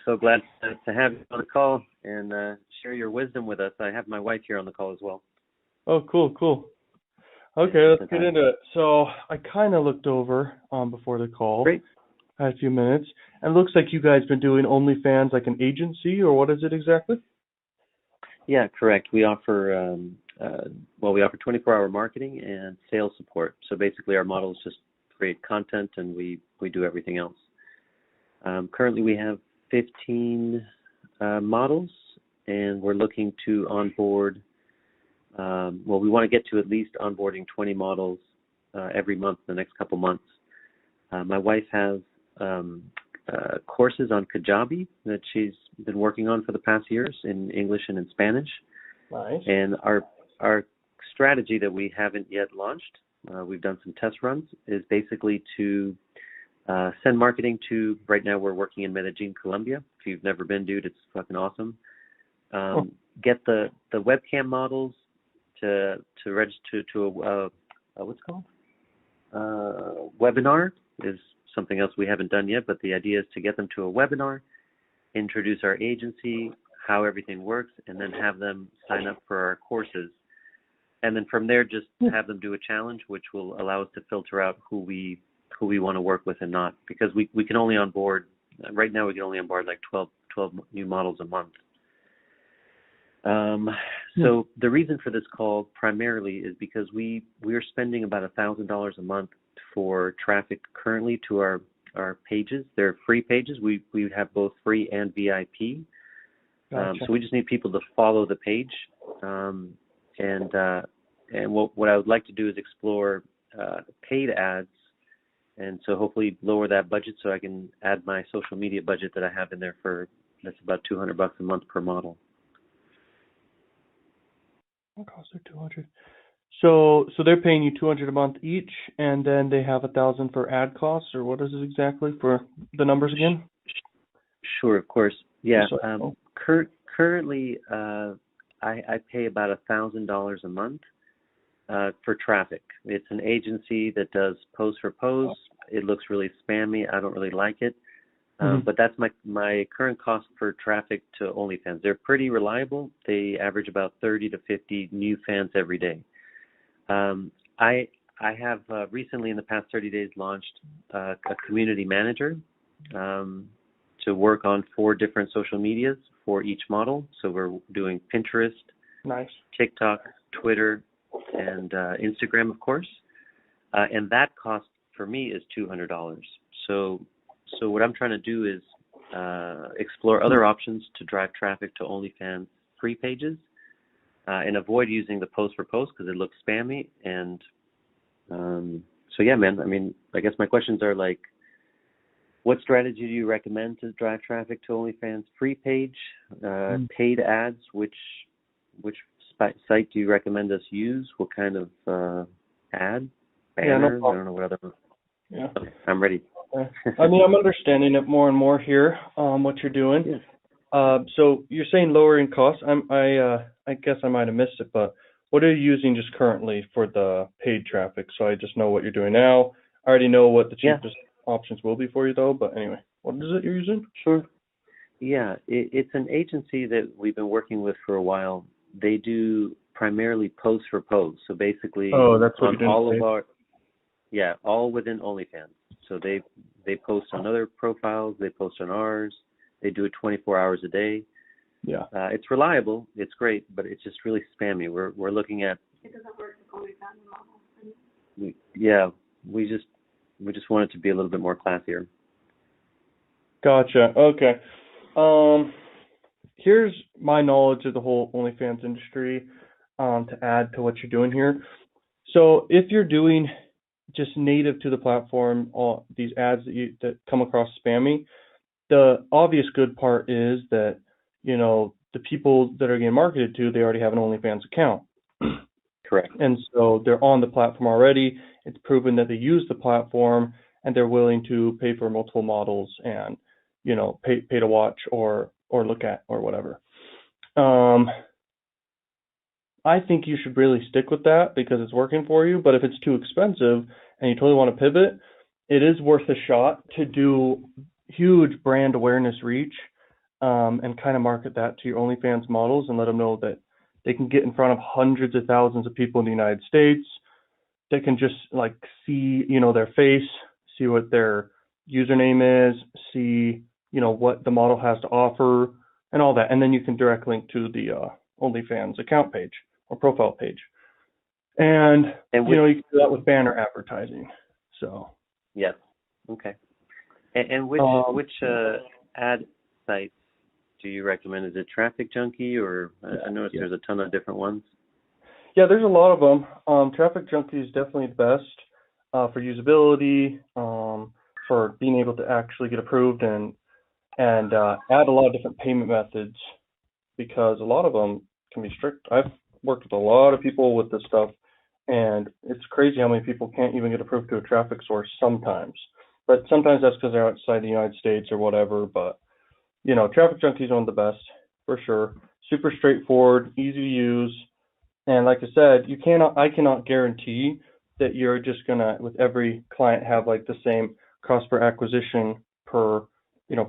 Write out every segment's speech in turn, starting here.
So glad to have you on the call and share your wisdom with us. I have my wife here on the call as well. Oh, cool. Okay, let's get into it. So I kind of looked over before the call. Great. I had a few minutes, and it looks like you guys been doing OnlyFans like an agency, or what is it exactly? Yeah, correct. We offer we offer 24-hour marketing and sales support. So basically, our models just create content, and we do everything else. Currently, we have 15 models, and we're looking to onboard. We want to get to at least onboarding 20 models every month in the next couple months. My wife has courses on Kajabi that she's been working on for the past years in English and in Spanish. Nice. And our strategy that we haven't yet launched, we've done some test runs, is basically to send marketing to, right now we're working in Medellin, Colombia. If you've never been, dude, it's fucking awesome. Get the webcam models to register to a what's it called? Webinar is something else we haven't done yet, but the idea is to get them to a webinar, introduce our agency, how everything works, and then have them sign up for our courses. And then from there, just have them do a challenge, which will allow us to filter out who we want to work with and not, because we can only onboard, right now we can only onboard like 12 new models a month. So the reason for this call primarily is because we are spending about $1,000 a month for traffic currently to our pages. They're free pages. We have both free and VIP. Gotcha. So we just need people to follow the page. And what I would like to do is explore paid ads, and so hopefully lower that budget so I can add my social media budget that I have in there that's about $200 a month per model. What costs are $200? So they're paying you $200 a month each, and then they have $1,000 for ad costs, or what is it exactly for the numbers again? Sure, of course. Yeah. So, Currently, I pay about $1,000 a month for traffic. It's an agency that does post for post. It looks really spammy. I don't really like it. But that's my current cost for traffic to OnlyFans. They're pretty reliable. They average about 30 to 50 new fans every day. I have recently, in the past 30 days, launched a community manager to work on 4 different social medias for each model. So we're doing Pinterest, nice, TikTok, Twitter, and Instagram, of course. And that cost for me is $200. So what I'm trying to do is explore other options to drive traffic to OnlyFans free pages and avoid using the post for post because it looks spammy. And so yeah, man, I mean, I guess my questions are like, what strategy do you recommend to drive traffic to OnlyFans free page, paid ads, which site do you recommend us use? What kind of ad? Banners? I don't know what other. Yeah. Okay, I'm ready. I mean, I'm understanding it more and more here, what you're doing. Yes. So you're saying lowering costs. I guess I might have missed it, but what are you using just currently for the paid traffic? So I just know what you're doing now. I already know what the cheapest options will be for you, though. But anyway, what is it you're using? Sure. Yeah, it's an agency that we've been working with for a while. They do primarily post for post. So basically, that's what on all all within OnlyFans. So they post on other profiles, they post on ours, they do it 24 hours a day. Yeah. It's reliable, it's great, but it's just really spammy. We're looking at. It doesn't work with OnlyFans models. We just want it to be a little bit more classier. Gotcha. Okay. Here's my knowledge of the whole OnlyFans industry to add to what you're doing here. So if you're doing just native to the platform, all these ads that come across spammy, the obvious good part is that, you know, the people that are getting marketed to, they already have an OnlyFans account. Correct. And so they're on the platform already. It's proven that they use the platform and they're willing to pay for multiple models and, you know, pay to watch or look at or whatever. I think you should really stick with that because it's working for you. But if it's too expensive and you totally want to pivot, it is worth a shot to do huge brand awareness reach, and kind of market that to your OnlyFans models and let them know that they can get in front of hundreds of thousands of people in the United States. They can just like see, their face, see what their username is, see, what the model has to offer and all that. And then you can direct link to the OnlyFans account page or profile page. And you can do that with banner advertising. So. Yes. Okay. And which ad sites do you recommend? Is it Traffic Junkie, or I noticed there's a ton of different ones? Yeah, there's a lot of them. Traffic Junkie is definitely the best for usability, for being able to actually get approved and add a lot of different payment methods, because a lot of them can be strict. I've worked with a lot of people with this stuff, and it's crazy how many people can't even get approved to a traffic source sometimes. But sometimes that's because they're outside the United States or whatever. But, Traffic Junkie is one of the best, for sure. Super straightforward, easy to use. And like I said, I cannot guarantee that you're just going to, with every client, have like the same cost per acquisition per,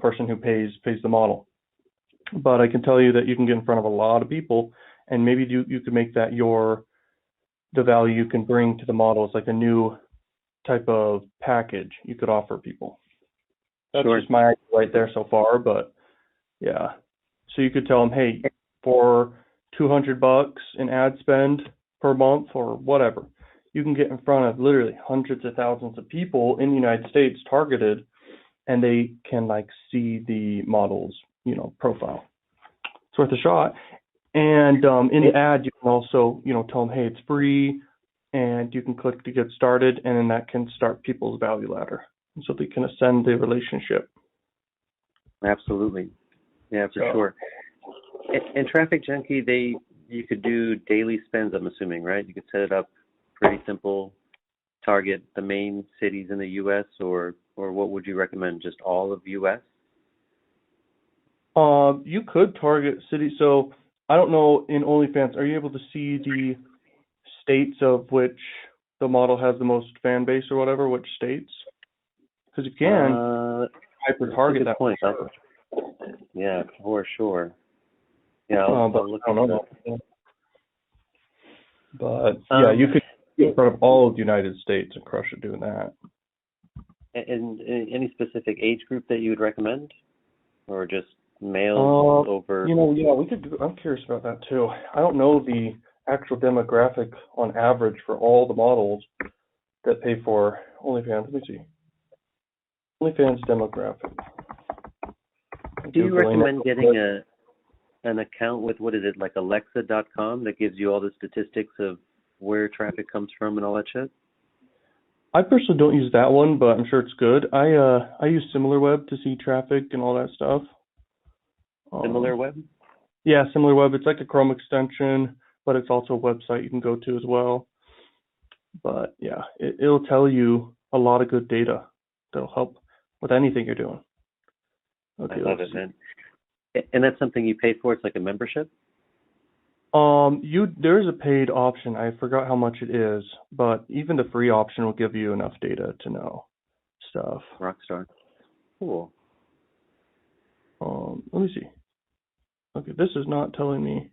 person who pays the model. But I can tell you that you can get in front of a lot of people, and maybe you could make that the value you can bring to the model is like a new type of package you could offer people. That's just my idea right there so far, but yeah. So you could tell them, hey, for $200 in ad spend per month or whatever, you can get in front of literally hundreds of thousands of people in the United States targeted, and they can like see the model's, profile. It's worth a shot. And in the ad, you can also, tell them, hey, it's free, and you can click to get started, and then that can start people's value ladder, so they can ascend the relationship. Absolutely. Yeah, for sure. And Traffic Junkie, you could do daily spends, I'm assuming, right? You could set it up pretty simple, target the main cities in the U.S., or what would you recommend, just all of U.S.? You could target cities. So I don't know, in OnlyFans, are you able to see the states of which the model has the most fan base or whatever, which states? Because you can hyper-target that. Point. Yeah, for sure. Yeah, I'll look at that. But yeah, you could get in front of all of the United States and crush it doing that. And any specific age group that you would recommend, or just males over? Yeah, we could. I'm curious about that too. I don't know the actual demographic on average for all the models that pay for OnlyFans. Let me see. OnlyFans demographic. Do you recommend getting an account with, what is it, like Alexa.com, that gives you all the statistics of where traffic comes from and all that shit? I personally don't use that one, but I'm sure it's good. I use SimilarWeb to see traffic and all that stuff. SimilarWeb? Yeah, SimilarWeb. It's like a Chrome extension, but it's also a website you can go to as well. But yeah, it'll tell you a lot of good data that'll help with anything you're doing. Okay, I love it, man. And that's something you pay for? It's like a membership? There's a paid option. I forgot how much it is, but even the free option will give you enough data to know stuff. Rockstar. Cool. Let me see. Okay, this is not telling me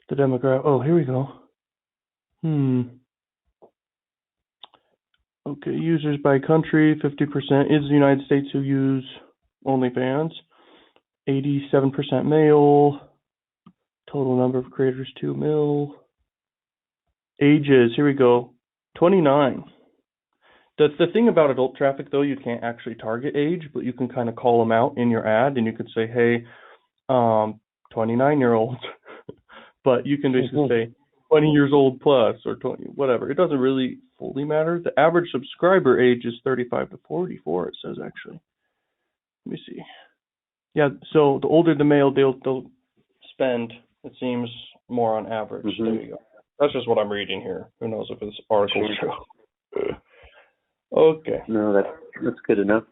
the demographic. Oh, here we go. Okay, users by country, 50% is the United States who use OnlyFans. 87% male. Total number of creators, 2 mil. Ages, here we go. 29. The thing about adult traffic, though, you can't actually target age, but you can kind of call them out in your ad, and you could say, hey, 29-year-olds. But you can basically say 20 years old plus, or 20, whatever. It doesn't really fully matter. The average subscriber age is 35 to 44, it says, actually. Let me see. Yeah, so the older the male, they'll spend, it seems, more on average. Mm-hmm. There you go. That's just what I'm reading here. Who knows if this article is true. Okay. No, that's good enough.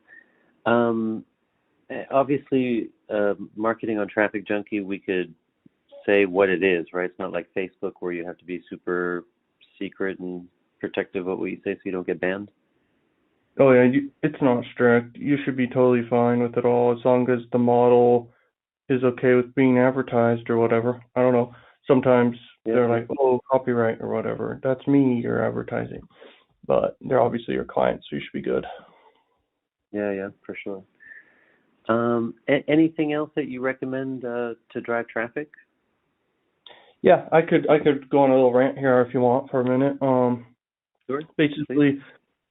Obviously, marketing on Traffic Junkie, we could say what it is, right? It's not like Facebook where you have to be super secret and protective of what you say so you don't get banned. Oh yeah, it's not strict. You should be totally fine with it all as long as the model is okay with being advertised or whatever. I don't know. Sometimes Yeah, they're yeah, like, oh, copyright or whatever. That's me you're advertising. But they're obviously your clients, so you should be good. yeah, yeah, for sure. Anything else that you recommend to drive traffic? Yeah, I could go on a little rant here if you want for a minute. Sure, please. Basically,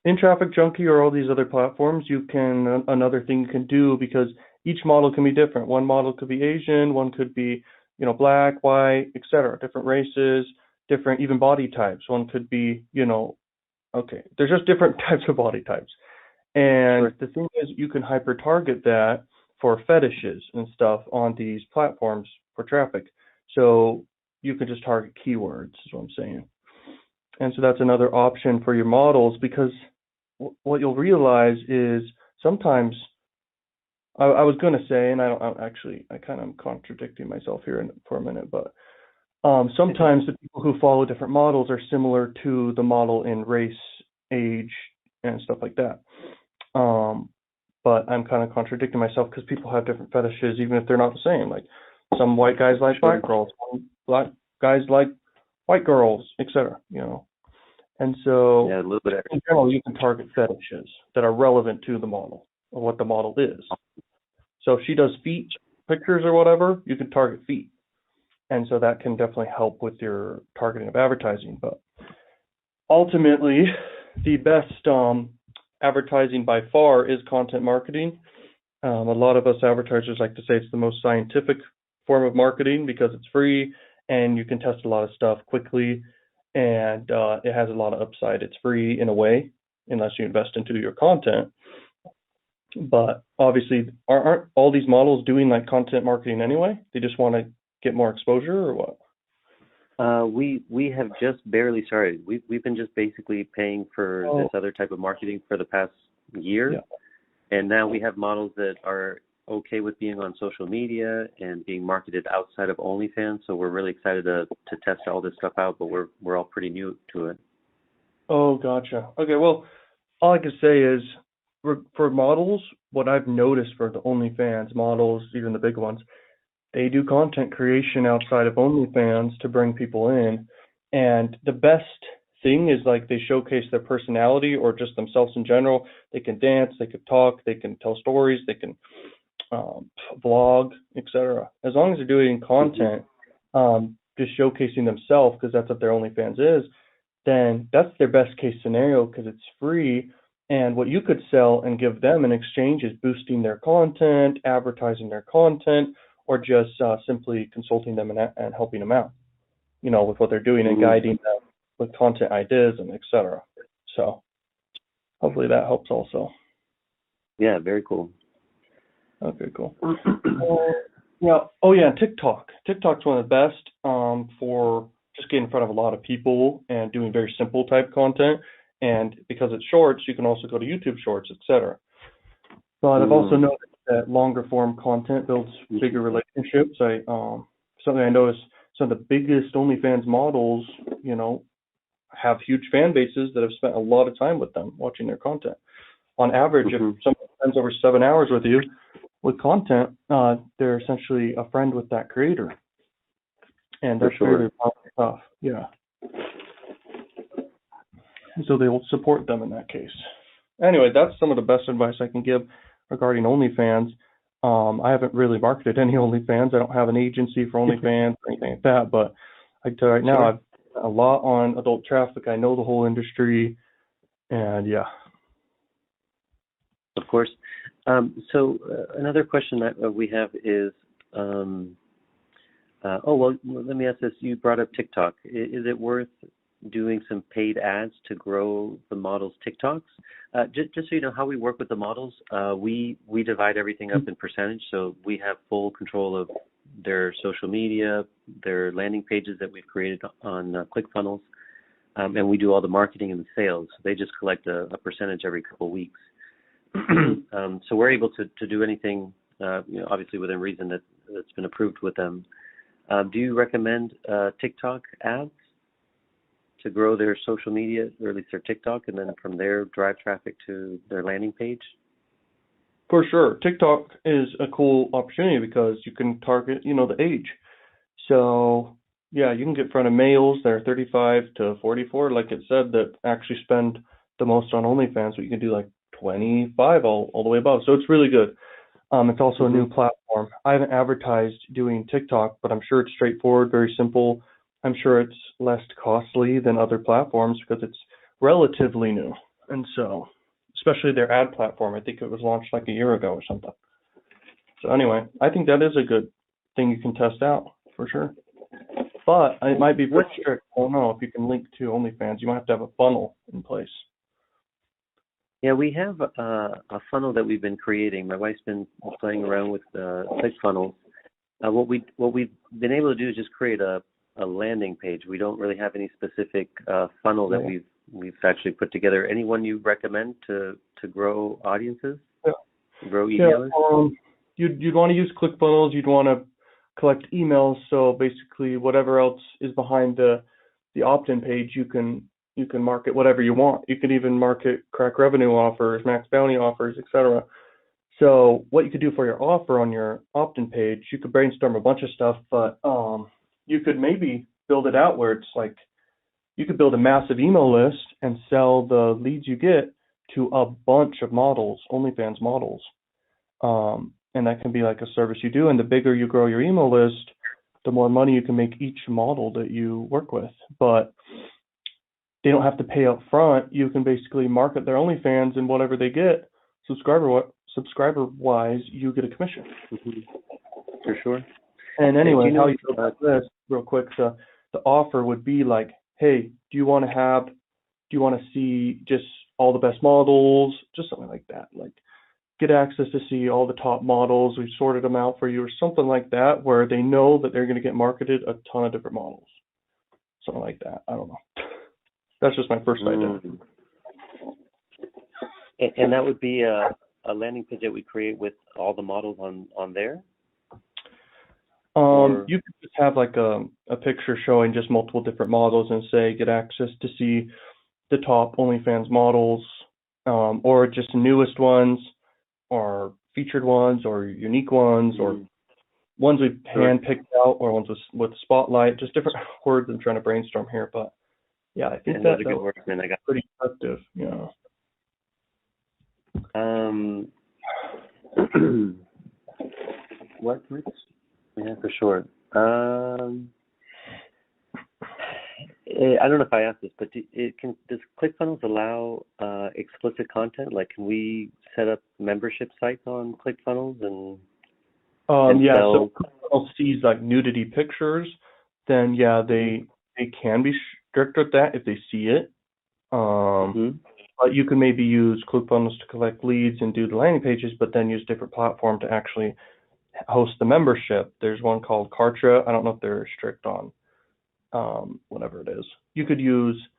in Traffic Junkie or all these other platforms, you can another thing you can do because each model can be different. One model could be Asian, one could be, black, white, etc. Different races, different even body types. One could be, okay. There's just different types of body types. And Sure. the thing is, you can hyper target that for fetishes and stuff on these platforms for traffic. So you can just target keywords, is what I'm saying. And so that's another option for your models because what you'll realize is sometimes I was going to say, and I kind of am contradicting myself here for a minute, but sometimes the people who follow different models are similar to the model in race, age, and stuff like that. Um, but I'm kind of contradicting myself because people have different fetishes, even if they're not the same. Like some white guys like Sure. black girls, some black guys like white girls, etc. And so Yeah, a little bit in extra. general, you can target fetishes that are relevant to the model or what the model is. So if she does feet pictures or whatever, you can target feet. And so that can definitely help with your targeting of advertising. But ultimately, the best advertising by far is content marketing. A lot of us advertisers like to say it's the most scientific form of marketing because it's free and you can test a lot of stuff quickly and it has a lot of upside. It's free in a way, unless you invest into your content. But obviously, aren't all these models doing like content marketing anyway? They just want to get more exposure or what? We have just barely started. We've been just basically paying for this Oh, other type of marketing for the past year, yeah. and now we have models that are okay with being on social media and being marketed outside of OnlyFans. So we're really excited to test all this stuff out, but we're all pretty new to it. Oh, gotcha. Okay, well, all I can say is for models, what I've noticed for the OnlyFans models, even the big ones, they do content creation outside of OnlyFans to bring people in. And the best thing is like they showcase their personality or just themselves in general. They can dance, they can talk, they can tell stories, they can um, vlog, etc. As long as they're doing Hmm. content, just showcasing themselves because that's what their OnlyFans is, then that's their best case scenario because it's free. And what you could sell and give them in exchange is boosting their content, advertising their content, or just simply consulting them and helping them out, with what they're doing and Hmm. guiding them with content ideas and etc. So hopefully that helps also. Yeah, very cool. Okay, cool. Yeah. Oh yeah, TikTok. TikTok's one of the best for just getting in front of a lot of people and doing very simple type content. And because it's shorts, you can also go to YouTube Shorts, etc. But I've also Mm. noticed that longer form content builds bigger relationships. Something I noticed some of the biggest OnlyFans models, have huge fan bases that have spent a lot of time with them watching their content. On average, if Hmm. someone spends over 7 hours with you, with content, they're essentially a friend with that creator, and For that's very, sure. very powerful stuff. Yeah, so they will support them in that case. Anyway, that's some of the best advice I can give regarding OnlyFans. I haven't really marketed any OnlyFans. I don't have an agency for OnlyFans or anything like that, but I can tell you right now, Sure. I've done a lot on adult traffic. I know the whole industry, and yeah. Of course. Another question that we have is, um, let me ask this. You brought up TikTok. Is it worth doing some paid ads to grow the models' TikToks? Just so you know how we work with the models, we divide everything up in percentage. So we have full control of their social media, their landing pages that we've created on ClickFunnels, and we do all the marketing and the sales. So they just collect a percentage every couple of weeks. So we're able to do anything, obviously within reason that's been approved with them. Do you recommend TikTok ads? to grow their social media, or at least their TikTok, and then from there drive traffic to their landing page? For sure. TikTok is a cool opportunity because you can target, the age. So, yeah, you can get in front of males that are 35 to 44, like it said, that actually spend the most on OnlyFans, but you can do like 25 all the way above. So it's really good. It's also a new platform. I haven't advertised doing TikTok, but I'm sure it's straightforward, very simple. I'm sure it's less costly than other platforms because it's relatively new. And so, especially their ad platform, I think it was launched like a year ago or something. So anyway, I think that is a good thing you can test out for sure. But it might be pretty strict. I don't know if you can link to OnlyFans. You might have to have a funnel in place. Yeah, we have a funnel that we've been creating. My wife's been playing around with ClickFunnels. What we've been able to do is just create a landing page. We don't really have any specific funnel that we've actually put together. Anyone you recommend to grow audiences? Yeah. Grow emailers? Yeah, you'd want to use ClickFunnels. You'd want to collect emails. So basically, whatever else is behind the opt-in page, you can market whatever you want. You could even market crack revenue offers, max bounty offers, etc. So what you could do for your offer on your opt-in page, you could brainstorm a bunch of stuff, but you could maybe build it out where it's like you could build a massive email list and sell the leads you get to a bunch of models, OnlyFans models. And that can be like a service you do. And the bigger you grow your email list, the more money you can make each model that you work with. But they don't have to pay up front. You can basically market their OnlyFans, and whatever they get, subscriber-wise, you get a commission. For sure. And anyway, how you build that list, real quick, the offer would be like, hey, do you want to see just all the best models, just something like that, like get access to see all the top models, we've sorted them out for you, or something like that, where they know that they're going to get marketed a ton of different models, something like that. I don't know. That's just my first idea. And that would be a landing page that we create with all the models on there? You could just have like a picture showing just multiple different models and say get access to see the top OnlyFans models, or just the newest ones, or featured ones, or unique ones, or ones we've hand-picked out, or ones with spotlight, just different words I'm trying to brainstorm here. But yeah, I think that's good work, man. I got pretty effective. Yeah. What, Rich? Yeah, for sure. I don't know if I asked this, but does ClickFunnels allow explicit content? Like, can we set up membership sites on ClickFunnels and yeah, sell? so ClickFunnels sees like nudity pictures, then yeah, they can be strict with that if they see it. But you can maybe use ClickFunnels to collect leads and do the landing pages, but then use different platform to actually host the membership. There's one called Kartra. I don't know if they're strict on whatever it is. You could use,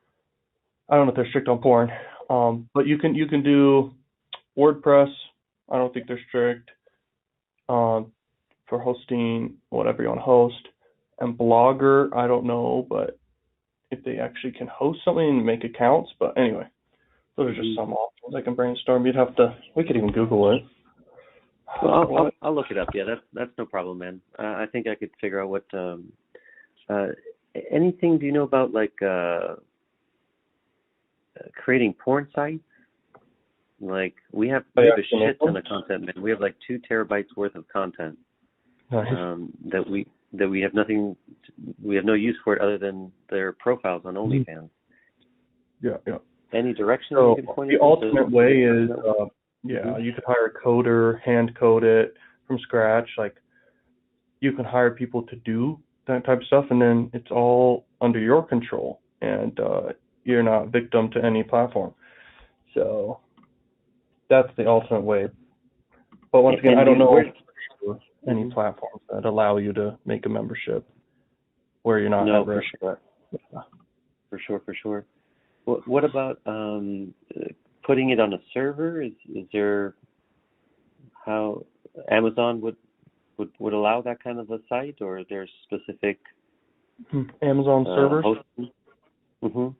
I don't know if they're strict on porn, but you can do WordPress. I don't think they're strict for hosting whatever you want to host. And Blogger, I don't know, but if they actually can host something and make accounts. But anyway, those are just some options I can brainstorm. We could even Google it. Well, I'll look it up. Yeah, that's no problem, man. I think I could figure out what. Anything do you know about like creating porn sites? Like we have a shit ton of content, man. We have like 2 terabytes worth of content. Nice. that we have nothing. We have no use for it other than their profiles on OnlyFans. Yeah. Any direction So you can point the ultimate way is, you could hire a coder, hand code it from scratch. Like you can hire people to do that type of stuff, and then it's all under your control, and you're not victim to any platform. So that's the ultimate way. But once again, I don't know any platforms that allow you to make a membership where you're not at risk. For sure. What about putting it on a server? Is there how Amazon would allow that kind of a site, or is there specific Amazon servers? hosting? Mhm.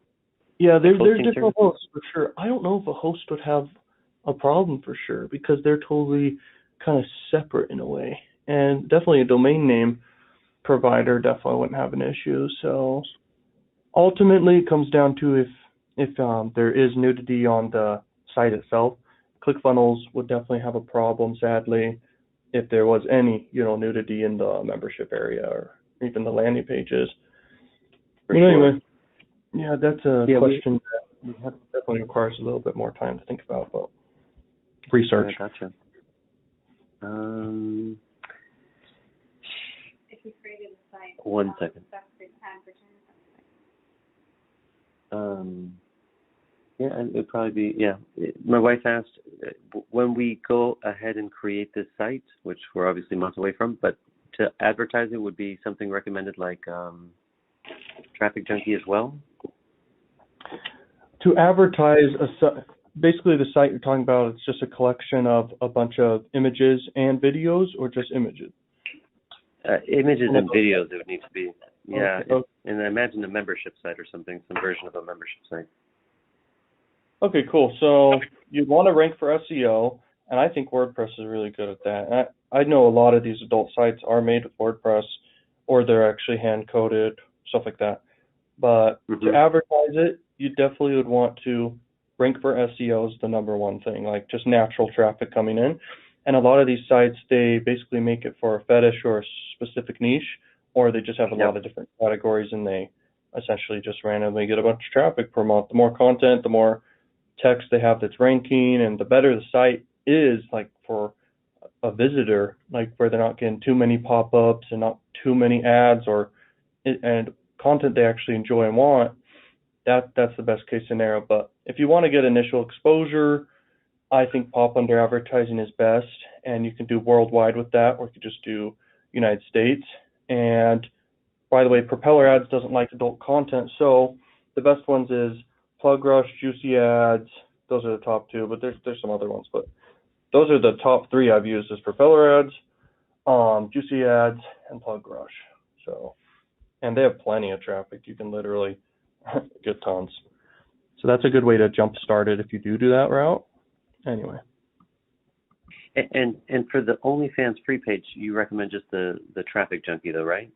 Yeah, there's Hosting different services. hosts for sure. I don't know if a host would have a problem for sure because they're totally kind of separate in a way. And definitely a domain name provider definitely wouldn't have an issue. So ultimately it comes down to if there is nudity on the site itself. ClickFunnels would definitely have a problem, sadly, if there was any, nudity in the membership area or even the landing pages. For You know, sure. anyway, yeah, that's a Yeah, question that definitely requires a little bit more time to think about, but research. gotcha. Um, If you created a site. One second. That's the advertising. Yeah, it'd probably be, yeah. My wife asked, when we go ahead and create this site, which we're obviously months away from, but to advertise it would be something recommended like Traffic Junkie as well? To advertise basically the site you're talking about, it's just a collection of a bunch of images and videos, or just images? Images and videos it would need to be. Yeah, Okay. and I imagine a membership site or something, some version of a membership site. Okay, cool. So you'd want to rank for SEO, and I think WordPress is really good at that. And I know a lot of these adult sites are made with WordPress, or they're actually hand-coded, stuff like that. But to advertise it, you definitely would want to rank for SEO as the number one thing, like just natural traffic coming in. And a lot of these sites, they basically make it for a fetish or a specific niche, or they just have a lot of different categories, and they essentially just randomly get a bunch of traffic per month. The more content, the more text they have that's ranking, and the better the site is, like for a visitor, like where they're not getting too many pop-ups and not too many ads, and content they actually enjoy and want. That's the best case scenario. But if you want to get initial exposure, I think pop under advertising is best, and you can do worldwide with that, or you could just do United States. And by the way, Propeller Ads doesn't like adult content, so the best ones is Plug Rush, Juicy Ads. Those are the top two, but there's some other ones, but those are the top three I've used: is Propeller Ads, Juicy Ads, and Plug Rush. So, and they have plenty of traffic. You can literally get tons. So that's a good way to jump start it if you do that route. Anyway. And for the OnlyFans free page, you recommend just the Traffic Junkie though, right?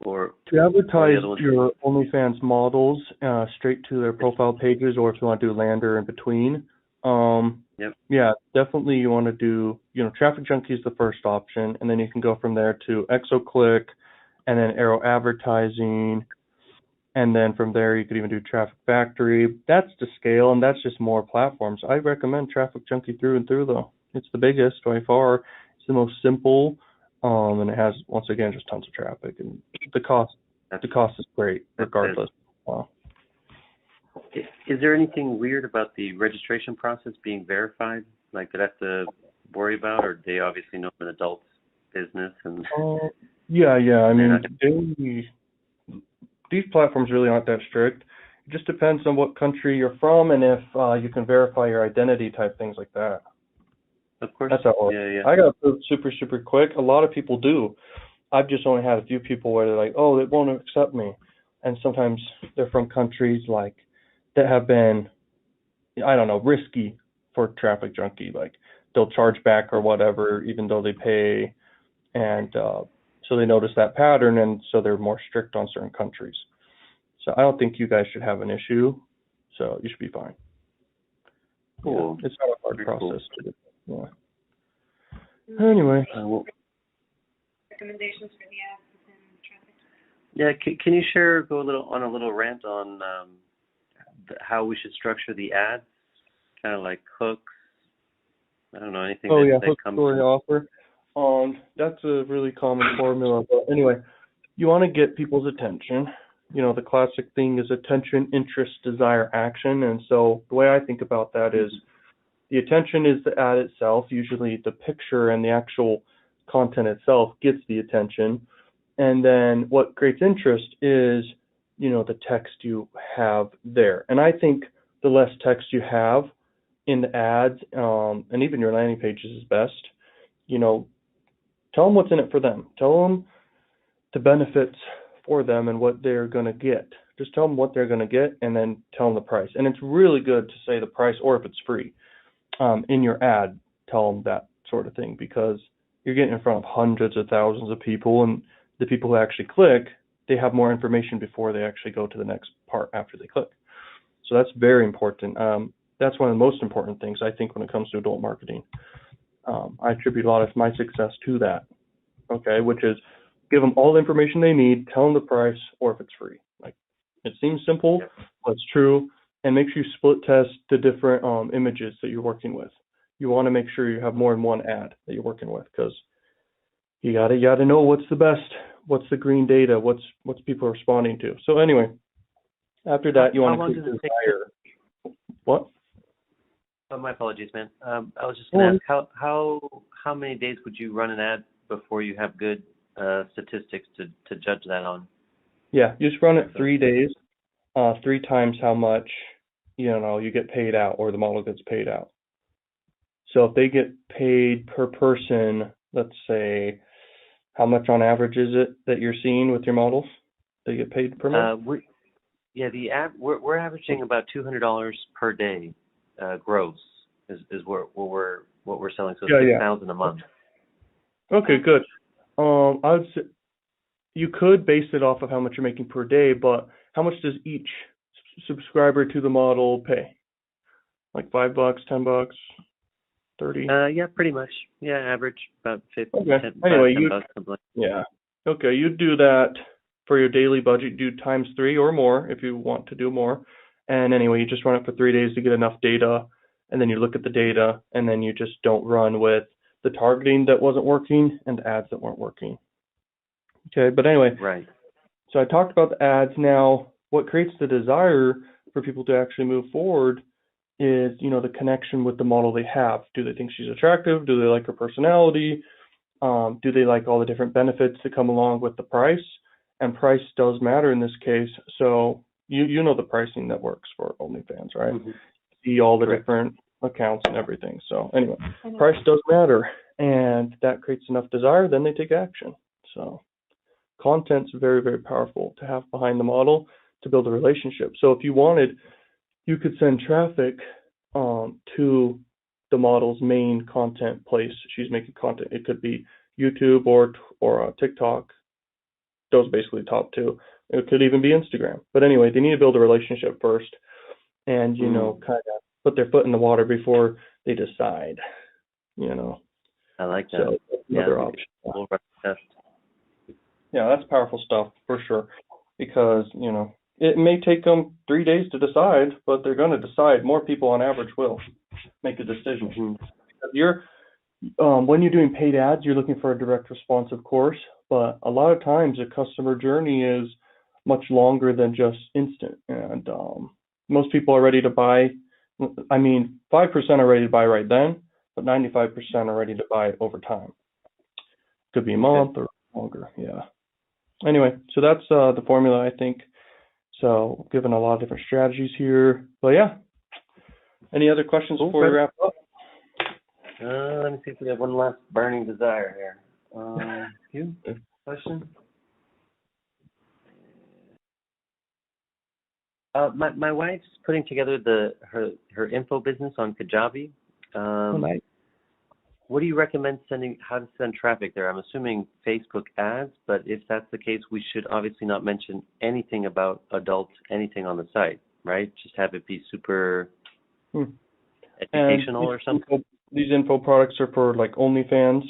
Or to advertise your OnlyFans models straight to their profile pages, or if you want to do Lander in between, yeah, definitely you want to do, Traffic Junkie is the first option, and then you can go from there to ExoClick, and then Arrow Advertising, and then from there you could even do Traffic Factory. That's to scale, and that's just more platforms. I recommend Traffic Junkie through and through, though. It's the biggest by far. It's the most simple, and it has, once again, just tons of traffic, and the cost is great regardless. Wow. Is there anything weird about the registration process being verified? Like, did I have to worry about, or they obviously know I'm an adult's business? And yeah. I mean, these platforms really aren't that strict. It just depends on what country you're from, and if you can verify your identity type things like that. Of course. That's how it works. Yeah. I got approved super quick. A lot of people do. I've just only had a few people where they're like, oh, they won't accept me. And sometimes they're from countries like that have been, I don't know, risky for Traffic Junkie. Like they'll charge back or whatever, even though they pay. And so they notice that pattern, and so they're more strict on certain countries. So I don't think you guys should have an issue. So you should be fine. Cool. Yeah, it's not a hard Very process cool. to do. Yeah. Anyway. Recommendations for the ads within traffic. Yeah, can you go a little rant on how we should structure the ads, kind of like hooks? I don't know, anything that comes. Story offer. That's a really common formula. But anyway, you want to get people's attention. The classic thing is attention, interest, desire, action. And so the way I think about that is the attention is the ad itself. Usually the picture and the actual content itself gets the attention. And then what creates interest is, the text you have there. And I think the less text you have in the ads, and even your landing pages is best. Tell them what's in it for them. Tell them the benefits for them and what they're going to get. Just tell them what they're going to get and then tell them the price. And it's really good to say the price, or if it's free, in your ad, tell them that sort of thing, because you're getting in front of hundreds of thousands of people, and the people who actually click, they have more information before they actually go to the next part after they click. So that's very important. That's one of the most important things, I think, when it comes to adult marketing. I attribute a lot of my success to that, okay, which is give them all the information they need, tell them the price, or if it's free. Like, it seems simple, but it's true, and make sure you split test the different images that you're working with. You want to make sure you have more than one ad that you're working with, because you gotta know what's the best, what's the green data, what's people responding to. So anyway, after that, you want to click desire. What? Oh, my apologies, man. I was just going to ask, how many days would you run an ad before you have good statistics to judge that on? Yeah, you just run it 3 days, 3 times how much you get paid out, or the model gets paid out. So if they get paid per person, let's say, how much on average is it that you're seeing with your models? They get paid per month? We're averaging about $200 per day gross is what we're selling. So $6,000 a month. Okay, good. I would say you could base it off of how much you're making per day, but how much does each subscriber to the model pay? Like $5, $10, 30? Yeah, pretty much. Yeah, average about 50. Okay. 10, anyway, $10 something like that. Yeah. Okay, you do that for your daily budget. Do times 3 or more if you want to do more. And anyway, you just run it for 3 days to get enough data, and then you look at the data, and then you just don't run with the targeting that wasn't working and the ads that weren't working. Okay, but anyway. Right. So I talked about the ads. Now, what creates the desire for people to actually move forward is, the connection with the model they have. Do they think she's attractive? Do they like her personality? Do they like all the different benefits that come along with the price? And price does matter in this case. So you know the pricing that works for OnlyFans, right? Mm-hmm. See all the different accounts and everything. So anyway, price does matter, and that creates enough desire, then they take action. So content's very, very powerful to have behind the model to build a relationship. So if you wanted, you could send traffic to the model's main content place. She's making content. It could be YouTube or TikTok. Those are basically the top 2. It could even be Instagram. But anyway, they need to build a relationship first, and kind of put their foot in the water before they decide. I like that. So that's another option. We'll run the test. Yeah, that's powerful stuff for sure, because it may take them 3 days to decide, but they're going to decide. More people on average will make a decision. Mm-hmm. When you're doing paid ads, you're looking for a direct response, of course, but a lot of times a customer journey is much longer than just instant. And most people are ready to buy. 5% are ready to buy right then, but 95% are ready to buy over time. Could be a month or longer. Yeah. Anyway, so that's the formula, I think. So given a lot of different strategies here, but yeah. Any other questions before we wrap up? Let me see if we have one last burning desire here. You? Question? My wife's putting together her info business on Kajabi. Nice. What do you recommend how to send traffic there? I'm assuming Facebook ads, but if that's the case, we should obviously not mention anything about adults, anything on the site, right? Just have it be super educational or something. These info products are for like OnlyFans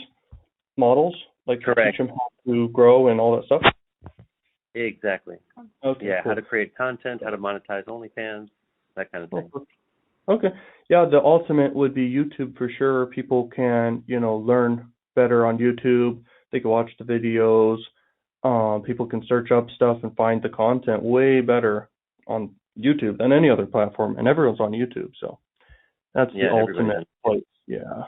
models, like to teach them how to grow and all that stuff? Exactly. Okay. Yeah, cool. How to create content, how to monetize OnlyFans, that kind of thing. Okay. Yeah, the ultimate would be YouTube for sure. People can, learn better on YouTube. They can watch the videos. People can search up stuff and find the content way better on YouTube than any other platform, and everyone's on YouTube. So that's the ultimate place. Yeah.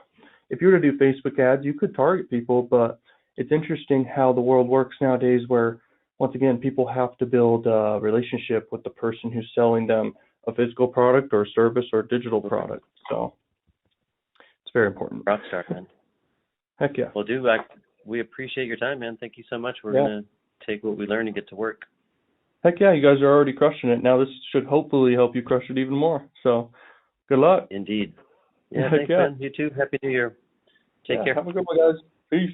If you were to do Facebook ads, you could target people, but it's interesting how the world works nowadays where, once again, people have to build a relationship with the person who's selling them a physical product or service or digital product. So it's very important. Rockstar, man. Heck yeah. Well, we appreciate your time, man. Thank you so much. We're going to take what we learned and get to work. Heck yeah, you guys are already crushing it. Now this should hopefully help you crush it even more. So, good luck. Indeed. Yeah, Heck thanks, yeah. man. You too. Happy New Year. Take care. Have a good one, guys. Peace.